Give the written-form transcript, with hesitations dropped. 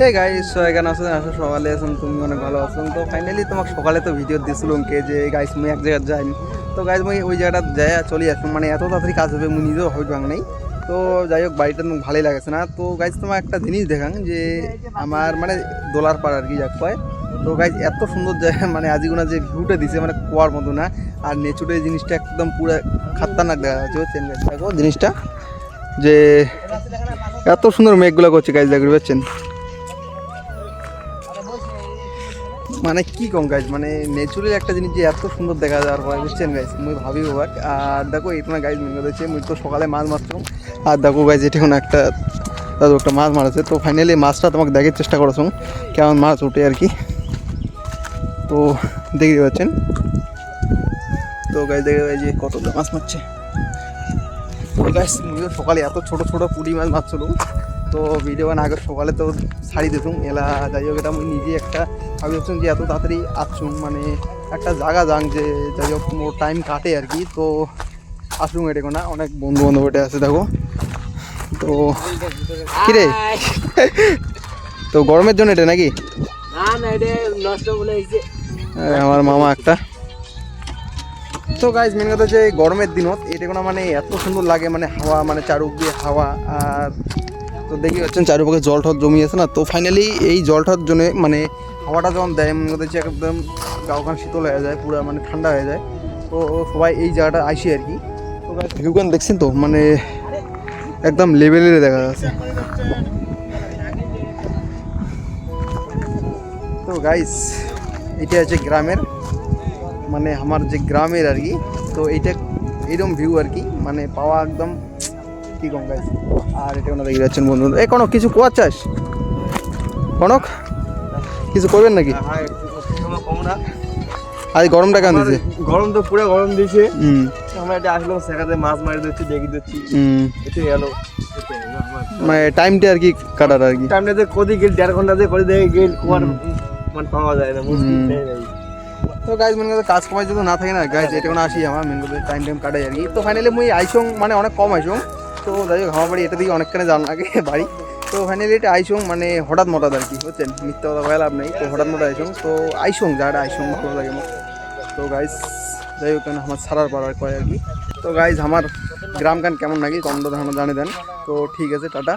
Hey guys, এখানে আছো আসো সকালে আছেন, তুমি অনেক ভালো আছো। তো ফাইনালি তোমাকে সকালে তো ভিডিও দিয়েছিলাম কে যে গাইস মুই এক জায়গায় যাই। তো গাইস মুই ওই জায়গাটা যাই চলে আসলাম, মানে এত তাড়াতাড়ি কাজ হবে মুই নিজেও হয়তো ভাঙ নেই। তো যাই হোক বাড়িটা তো ভালোই লাগেছে না। তো গাইস তোমার একটা জিনিস দেখাং যে আমার মানে দোলার পাড় আর কি যাক কয়। তো গাইস এত সুন্দর জায়গা, মানে আজিগুনা যে ভিউটা দিছে মানে কুয়ার মতো না, আর নেচুরের জিনিসটা একদম পুরো খাতরনাক দেখা যাচ্ছে। হচ্ছেন গাইস দেখো জিনিসটা যে এত সুন্দর মেঘগুলো করছে গাইস, দেখতে পাচ্ছেন মানে কি কম গাইজ, মানে নেচুরাল একটা জিনিস যে এত সুন্দর দেখা যাওয়ার পরে বুঝছেন গাইজ মুই ভাবি হোক। আর দেখো এটা গাইজ মেন কথা হচ্ছে মুই তো সকালে মাছ মারতাম, আর দেখো গাইজ এটা কোনো একটা দাদু একটা মাছ মারাছে। তো ফাইনালি মাছটা তোমাকে দেখার চেষ্টা করেছো কেমন মাছ ওঠে আর কি। তো দেখতে পাচ্ছেন তো গাইজ দেখে যে কতটা মাছ মারছে। তো গাইজ মুইও সকালে এত ছোটো ছোটো পুঁটি মাছ মারছিল। তো ভিডিও বান আগের সকালে তো ছাড়ি দিতুম এলা। যাই হোক এটা আমি নিজে একটা ভাবি হচ্ছেন যে এত তাড়াতাড়ি আসুন, মানে একটা জায়গা যাং যে যাই হোক মোর টাইম কাটে আর কি। তো আসুন এটা না অনেক বন্ধু বান্ধব এটা আছে দেখো। তো কিরে তো গরমের জন্য এটা নাকি আমার মামা একটা। তো গাইজ মেন কথা হচ্ছে গরমের দিনত এটা কোনো মানে এত সুন্দর লাগে, মানে হাওয়া মানে চারুক দিয়ে হাওয়া। আর তো দেখি পাচ্ছেন চারুপাশে জল ঠল জমি আছে না। তো ফাইনালি এই জলটার জন্য মানে হাওয়াটা যখন দেয় মনে হচ্ছে একদম গাওখান শীতল হয়ে যায়, পুরো মানে ঠান্ডা হয়ে যায়। তো সবাই এই জায়গাটা আইসি আর কি। তো ভিউগান দেখছেন তো মানে একদম লেভেলের দেখা যাচ্ছে। তো গাইস এটা হচ্ছে গ্রামের, মানে আমার যে গ্রামের আর কি। তো এইটা এইরকম ভিউ আর কি, মানে পাওয়া একদম কি কম গাইস। আর এটা কোনো দেখে যাচ্ছেন বন্ধু এ কোনো কিছু কোয়ার চাস কনক কিছু করবেন নাকি? আজ গরমটা কেন দিচ্ছে? গরম তো পুরো গরম দিয়েছে। আমরা এটা আসলাম সেখানে মাছ মারি দিচ্ছি দেখি দিচ্ছি এটাই গেল মানে টাইমটা আর কি কাটার আর কি। টাইমটা যে কদি গেল 1.5 ঘন্টা যে করে দেখে গেল কুয়ার মানে পাওয়া যায় না মুশকিল নেই। তো গাইজ মেন কথা কাজ কমাই যদি না থাকে না গাইজ এটা কোনো আসি আমার মেন কথা টাইম কাটাই আর কি। তো ফাইনালি মুই আইসং মানে অনেক কম আইসং। তো যাই হোক আমার বাড়ি এটা দিকে অনেকখানে জান লাগে বাড়ি। তো ফাইনালি এটা আইসং মানে হঠাৎ মঠাৎ আর কি বুঝছেন, মিথ্যা কথা বলে লাভ নেই। তো হঠাৎ মঠাৎ আইসং, তো আইসং যাটা আইসং ভালো লাগে আমার। তো গাইজ যাই হোক কেন আমার সারার পাড়ার কয় আর কি। তো গাইজ আমার গ্রাম গান কেমন নাকি কমটা ধারণা জানিয়ে দেন। তো ঠিক আছে টাটা।